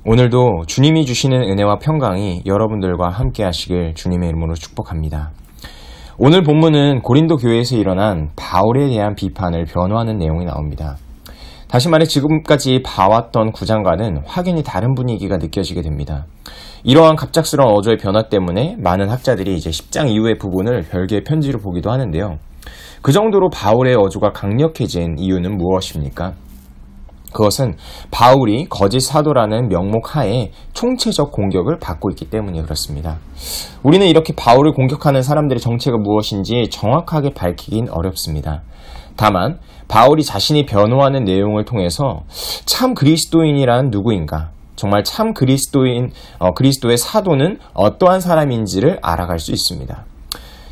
오늘도 주님이 주시는 은혜와 평강이 여러분들과 함께 하시길 주님의 이름으로 축복합니다. 오늘 본문은 고린도 교회에서 일어난 바울에 대한 비판을 변호하는 내용이 나옵니다. 다시 말해 지금까지 봐왔던 구장과는 확연히 다른 분위기가 느껴지게 됩니다. 이러한 갑작스러운 어조의 변화 때문에 많은 학자들이 이제 10장 이후의 부분을 별개의 편지로 보기도 하는데요. 그 정도로 바울의 어조가 강력해진 이유는 무엇입니까? 그것은 바울이 거짓 사도라는 명목 하에 총체적 공격을 받고 있기 때문에 그렇습니다. 우리는 이렇게 바울을 공격하는 사람들의 정체가 무엇인지 정확하게 밝히긴 어렵습니다. 다만 바울이 자신이 변호하는 내용을 통해서 참 그리스도인이란 누구인가, 정말 참 그리스도의 사도는 어떠한 사람인지를 알아갈 수 있습니다.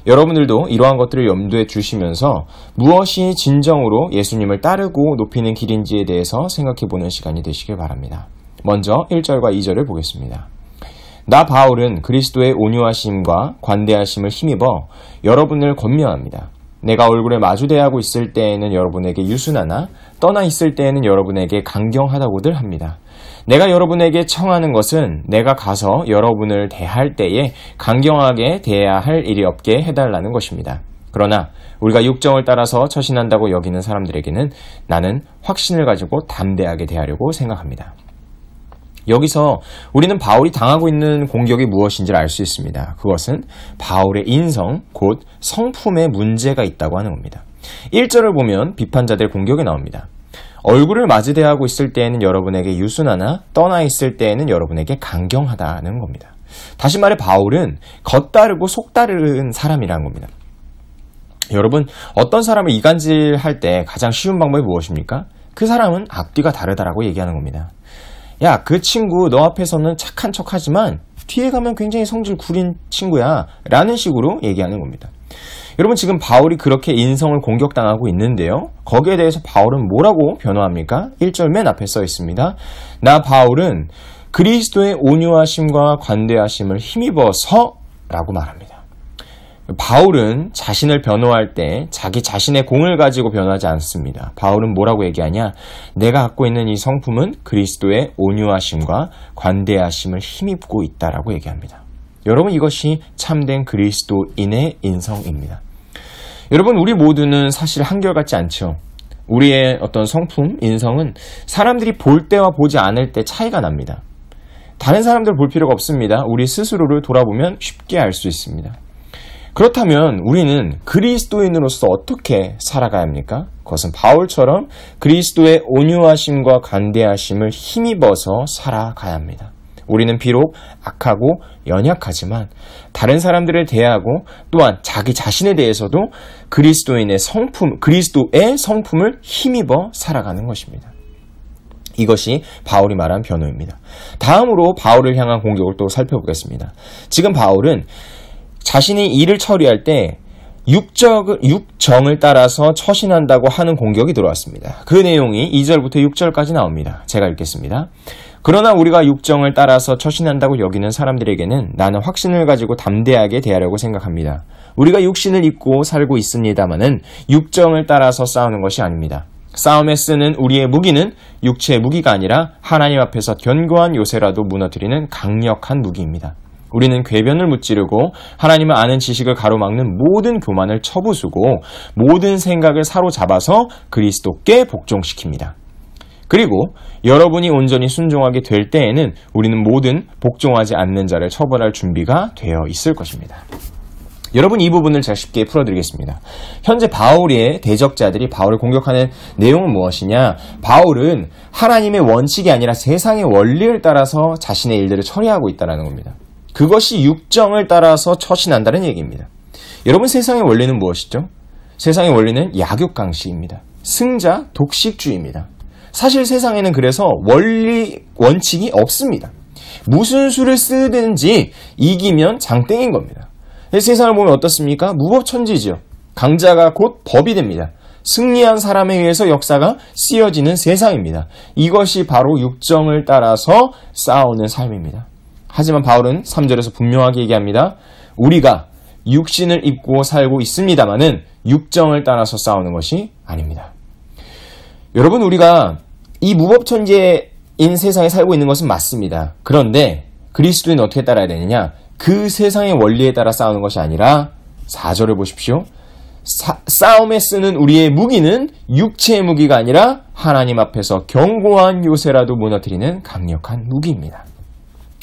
여러분들도 이러한 것들을 염두에 두시면서 무엇이 진정으로 예수님을 따르고 높이는 길인지에 대해서 생각해보는 시간이 되시길 바랍니다. 먼저 1절과 2절을 보겠습니다. 나 바울은 그리스도의 온유하심과 관대하심을 힘입어 여러분을 권면합니다. 내가 얼굴에 마주대하고 있을 때에는 여러분에게 유순하나 떠나 있을 때에는 여러분에게 강경하다고들 합니다. 내가 여러분에게 청하는 것은 내가 가서 여러분을 대할 때에 강경하게 대해야 할 일이 없게 해달라는 것입니다. 그러나 우리가 육정을 따라서 처신한다고 여기는 사람들에게는 나는 확신을 가지고 담대하게 대하려고 생각합니다. 여기서 우리는 바울이 당하고 있는 공격이 무엇인지를 알 수 있습니다. 그것은 바울의 인성, 곧 성품에 문제가 있다고 하는 겁니다. 1절을 보면 비판자들의 공격이 나옵니다. 얼굴을 마주대하고 있을 때에는 여러분에게 유순하나 떠나 있을 때에는 여러분에게 강경하다는 겁니다. 다시 말해 바울은 겉다르고 속다른 사람이라는 겁니다. 여러분, 어떤 사람을 이간질할 때 가장 쉬운 방법이 무엇입니까? 그 사람은 앞뒤가 다르다라고 얘기하는 겁니다. 야, 그 친구 너 앞에서는 착한 척하지만 뒤에 가면 굉장히 성질 구린 친구야 라는 식으로 얘기하는 겁니다. 여러분, 지금 바울이 그렇게 인성을 공격당하고 있는데요. 거기에 대해서 바울은 뭐라고 변호합니까? 1절 맨 앞에 써 있습니다. 나 바울은 그리스도의 온유하심과 관대하심을 힘입어서 라고 말합니다. 바울은 자신을 변호할 때 자기 자신의 공을 가지고 변호하지 않습니다. 바울은 뭐라고 얘기하냐? 내가 갖고 있는 이 성품은 그리스도의 온유하심과 관대하심을 힘입고 있다라고 얘기합니다. 여러분, 이것이 참된 그리스도인의 인성입니다. 여러분, 우리 모두는 사실 한결같지 않죠. 우리의 어떤 성품, 인성은 사람들이 볼 때와 보지 않을 때 차이가 납니다. 다른 사람들 볼 필요가 없습니다. 우리 스스로를 돌아보면 쉽게 알 수 있습니다. 그렇다면 우리는 그리스도인으로서 어떻게 살아가야 합니까? 그것은 바울처럼 그리스도의 온유하심과 관대하심을 힘입어서 살아가야 합니다. 우리는 비록 악하고 연약하지만 다른 사람들을 대하고 또한 자기 자신에 대해서도 그리스도의 성품을 힘입어 살아가는 것입니다. 이것이 바울이 말한 변호입니다. 다음으로 바울을 향한 공격을 또 살펴보겠습니다. 지금 바울은 자신이 일을 처리할 때 육정을 따라서 처신한다고 하는 공격이 들어왔습니다. 그 내용이 2절부터 6절까지 나옵니다. 제가 읽겠습니다. 그러나 우리가 육정을 따라서 처신한다고 여기는 사람들에게는 나는 확신을 가지고 담대하게 대하려고 생각합니다. 우리가 육신을 입고 살고 있습니다마는 육정을 따라서 싸우는 것이 아닙니다. 싸움에 쓰는 우리의 무기는 육체의 무기가 아니라 하나님 앞에서 견고한 요새라도 무너뜨리는 강력한 무기입니다. 우리는 궤변을 무찌르고 하나님을 아는 지식을 가로막는 모든 교만을 쳐부수고 모든 생각을 사로잡아서 그리스도께 복종시킵니다. 그리고 여러분이 온전히 순종하게 될 때에는 우리는 모든 복종하지 않는 자를 처벌할 준비가 되어 있을 것입니다. 여러분, 이 부분을 제가 쉽게 풀어드리겠습니다. 현재 바울의 대적자들이 바울을 공격하는 내용은 무엇이냐? 바울은 하나님의 원칙이 아니라 세상의 원리를 따라서 자신의 일들을 처리하고 있다는 겁니다. 그것이 육정을 따라서 처신한다는 얘기입니다. 여러분, 세상의 원리는 무엇이죠? 세상의 원리는 약육강식입니다. 승자 독식주의입니다. 사실 세상에는 그래서 원칙이 없습니다. 무슨 수를 쓰든지 이기면 장땡인 겁니다. 세상을 보면 어떻습니까? 무법천지죠. 강자가 곧 법이 됩니다. 승리한 사람에 의해서 역사가 쓰여지는 세상입니다. 이것이 바로 육정을 따라서 싸우는 삶입니다. 하지만 바울은 3절에서 분명하게 얘기합니다. 우리가 육신을 입고 살고 있습니다마는 육정을 따라서 싸우는 것이 아닙니다. 여러분, 우리가 이 무법천지의 세상에 살고 있는 것은 맞습니다. 그런데 그리스도인은 어떻게 따라야 되느냐? 그 세상의 원리에 따라 싸우는 것이 아니라 4절을 보십시오. 싸움에 쓰는 우리의 무기는 육체의 무기가 아니라 하나님 앞에서 견고한 요새라도 무너뜨리는 강력한 무기입니다.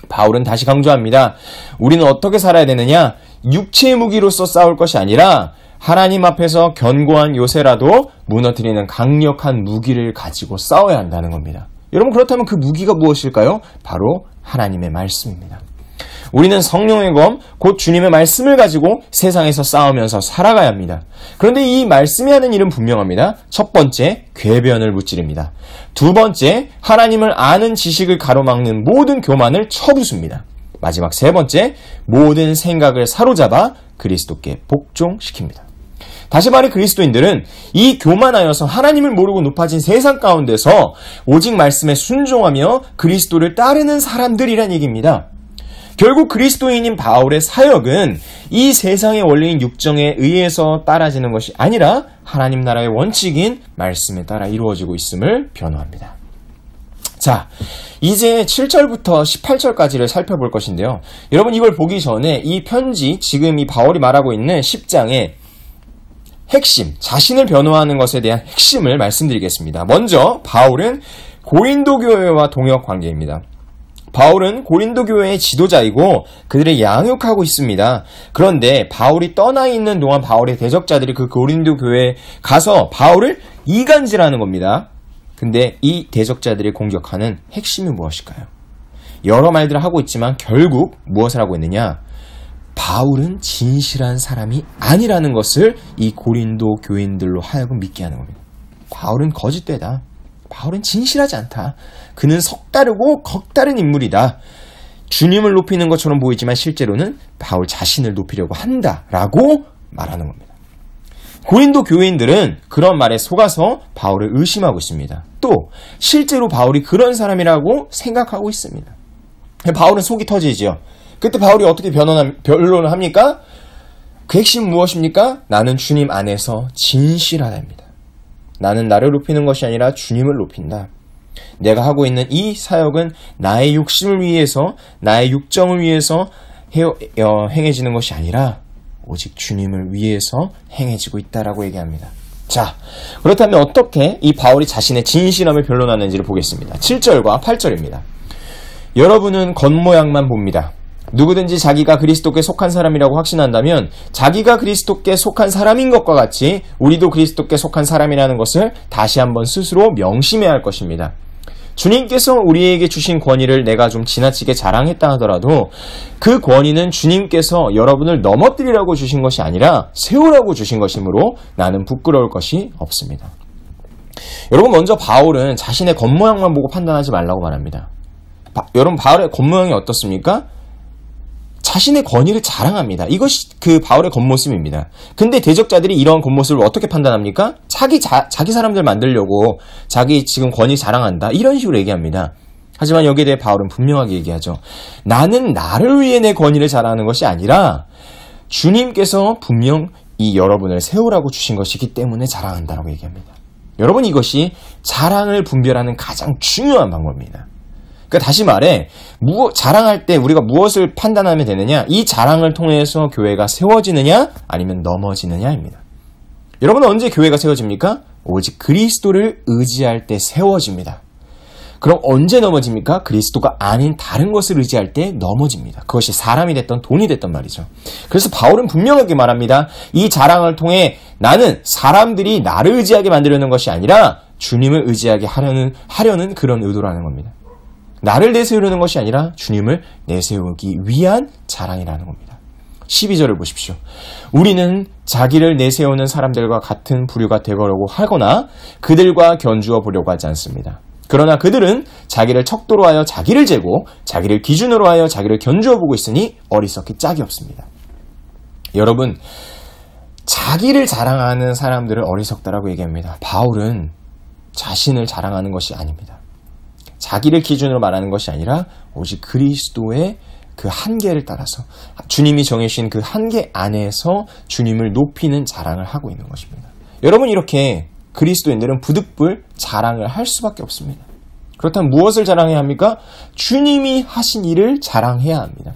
바울은 다시 강조합니다. 우리는 어떻게 살아야 되느냐? 육체의 무기로서 싸울 것이 아니라 하나님 앞에서 견고한 요새라도 무너뜨리는 강력한 무기를 가지고 싸워야 한다는 겁니다. 여러분, 그렇다면 그 무기가 무엇일까요? 바로 하나님의 말씀입니다. 우리는 성령의 검, 곧 주님의 말씀을 가지고 세상에서 싸우면서 살아가야 합니다. 그런데 이 말씀이 하는 일은 분명합니다. 첫 번째, 궤변을 무찌릅니다. 두 번째, 하나님을 아는 지식을 가로막는 모든 교만을 쳐부숩니다. 마지막 세 번째, 모든 생각을 사로잡아 그리스도께 복종시킵니다. 다시 말해 그리스도인들은 이 교만하여서 하나님을 모르고 높아진 세상 가운데서 오직 말씀에 순종하며 그리스도를 따르는 사람들이란 얘기입니다. 결국 그리스도인인 바울의 사역은 이 세상의 원리인 육정에 의해서 따라지는 것이 아니라 하나님 나라의 원칙인 말씀에 따라 이루어지고 있음을 변호합니다. 자, 이제 7절부터 18절까지를 살펴볼 것인데요. 여러분, 이걸 보기 전에 이 편지, 지금 이 바울이 말하고 있는 10장의 핵심, 자신을 변호하는 것에 대한 핵심을 말씀드리겠습니다. 먼저 바울은 고린도 교회와 동역 관계입니다. 바울은 고린도 교회의 지도자이고 그들을 양육하고 있습니다. 그런데 바울이 떠나 있는 동안 바울의 대적자들이 그 고린도 교회에 가서 바울을 이간질하는 겁니다. 근데 이 대적자들이 공격하는 핵심이 무엇일까요? 여러 말들을 하고 있지만 결국 무엇을 하고 있느냐? 바울은 진실한 사람이 아니라는 것을 이 고린도 교인들로 하여금 믿게 하는 겁니다. 바울은 거짓되다. 바울은 진실하지 않다. 그는 석다르고 걱다른 인물이다. 주님을 높이는 것처럼 보이지만 실제로는 바울 자신을 높이려고 한다라고 말하는 겁니다. 고린도 교인들은 그런 말에 속아서 바울을 의심하고 있습니다. 또 실제로 바울이 그런 사람이라고 생각하고 있습니다. 바울은 속이 터지죠. 그때 바울이 어떻게 변론을 합니까? 그 핵심은 무엇입니까? 나는 주님 안에서 진실하다입니다. 나는 나를 높이는 것이 아니라 주님을 높인다. 내가 하고 있는 이 사역은 나의 욕심을 위해서, 나의 육정을 위해서 행해지는 것이 아니라 오직 주님을 위해서 행해지고 있다라고 얘기합니다. 자, 그렇다면 어떻게 이 바울이 자신의 진실함을 변론하는지를 보겠습니다. 7절과 8절입니다. 여러분은 겉모양만 봅니다. 누구든지 자기가 그리스도께 속한 사람이라고 확신한다면 자기가 그리스도께 속한 사람인 것과 같이 우리도 그리스도께 속한 사람이라는 것을 다시 한번 스스로 명심해야 할 것입니다. 주님께서 우리에게 주신 권위를 내가 좀 지나치게 자랑했다 하더라도 그 권위는 주님께서 여러분을 넘어뜨리라고 주신 것이 아니라 세우라고 주신 것이므로 나는 부끄러울 것이 없습니다. 여러분, 먼저 바울은 자신의 겉모양만 보고 판단하지 말라고 말합니다. 여러분, 바울의 겉모양이 어떻습니까? 자신의 권위를 자랑합니다. 이것이 그 바울의 겉모습입니다. 근데 대적자들이 이런 겉모습을 어떻게 판단합니까? 자기 사람들 만들려고 자기 지금 권위 자랑한다. 이런 식으로 얘기합니다. 하지만 여기에 대해 바울은 분명하게 얘기하죠. 나는 나를 위해 내 권위를 자랑하는 것이 아니라 주님께서 분명 이 여러분을 세우라고 주신 것이기 때문에 자랑한다라고 얘기합니다. 여러분, 이것이 자랑을 분별하는 가장 중요한 방법입니다. 그러니까 다시 말해 자랑할 때 우리가 무엇을 판단하면 되느냐? 이 자랑을 통해서 교회가 세워지느냐 아니면 넘어지느냐입니다. 여러분은 언제 교회가 세워집니까? 오직 그리스도를 의지할 때 세워집니다. 그럼 언제 넘어집니까? 그리스도가 아닌 다른 것을 의지할 때 넘어집니다. 그것이 사람이 됐던 돈이 됐던 말이죠. 그래서 바울은 분명하게 말합니다. 이 자랑을 통해 나는 사람들이 나를 의지하게 만들려는 것이 아니라 주님을 의지하게 하려는 그런 의도라는 겁니다. 나를 내세우려는 것이 아니라 주님을 내세우기 위한 자랑이라는 겁니다. 12절을 보십시오. 우리는 자기를 내세우는 사람들과 같은 부류가 되려고 하거나 그들과 견주어 보려고 하지 않습니다. 그러나 그들은 자기를 척도로 하여 자기를 재고 자기를 기준으로 하여 자기를 견주어 보고 있으니 어리석기 짝이 없습니다. 여러분, 자기를 자랑하는 사람들을 어리석다라고 얘기합니다. 바울은 자신을 자랑하는 것이 아닙니다. 자기를 기준으로 말하는 것이 아니라 오직 그리스도의 그 한계를 따라서 주님이 정해주신 그 한계 안에서 주님을 높이는 자랑을 하고 있는 것입니다. 여러분, 이렇게 그리스도인들은 부득불 자랑을 할 수밖에 없습니다. 그렇다면 무엇을 자랑해야 합니까? 주님이 하신 일을 자랑해야 합니다.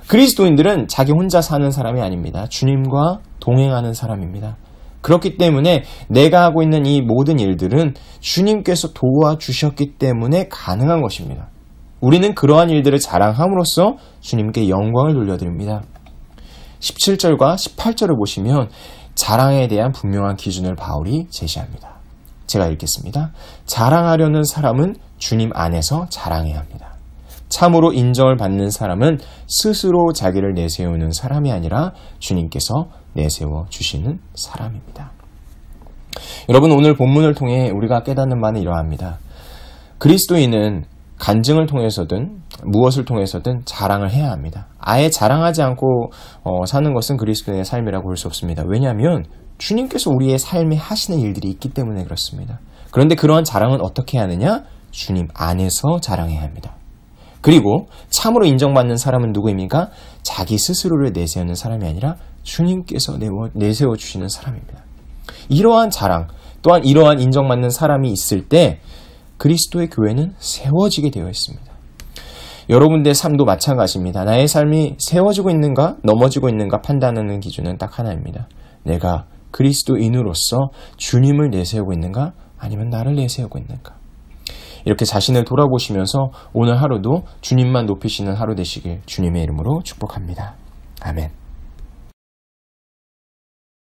그리스도인들은 자기 혼자 사는 사람이 아닙니다. 주님과 동행하는 사람입니다. 그렇기 때문에 내가 하고 있는 이 모든 일들은 주님께서 도와주셨기 때문에 가능한 것입니다. 우리는 그러한 일들을 자랑함으로써 주님께 영광을 돌려드립니다. 17절과 18절을 보시면 자랑에 대한 분명한 기준을 바울이 제시합니다. 제가 읽겠습니다. 자랑하려는 사람은 주님 안에서 자랑해야 합니다. 참으로 인정을 받는 사람은 스스로 자기를 내세우는 사람이 아니라 주님께서 내세워 주시는 사람입니다. 여러분, 오늘 본문을 통해 우리가 깨닫는 바는 이러합니다. 그리스도인은 간증을 통해서든 무엇을 통해서든 자랑을 해야 합니다. 아예 자랑하지 않고 사는 것은 그리스도인의 삶이라고 볼 수 없습니다. 왜냐하면 주님께서 우리의 삶에 하시는 일들이 있기 때문에 그렇습니다. 그런데 그러한 자랑은 어떻게 하느냐? 주님 안에서 자랑해야 합니다. 그리고 참으로 인정받는 사람은 누구입니까? 자기 스스로를 내세우는 사람이 아니라 주님께서 내세워 주시는 사람입니다. 이러한 자랑, 또한 이러한 인정받는 사람이 있을 때 그리스도의 교회는 세워지게 되어 있습니다. 여러분들의 삶도 마찬가지입니다. 나의 삶이 세워지고 있는가, 넘어지고 있는가 판단하는 기준은 딱 하나입니다. 내가 그리스도인으로서 주님을 내세우고 있는가, 아니면 나를 내세우고 있는가. 이렇게 자신을 돌아보시면서 오늘 하루도 주님만 높이시는 하루 되시길 주님의 이름으로 축복합니다. 아멘.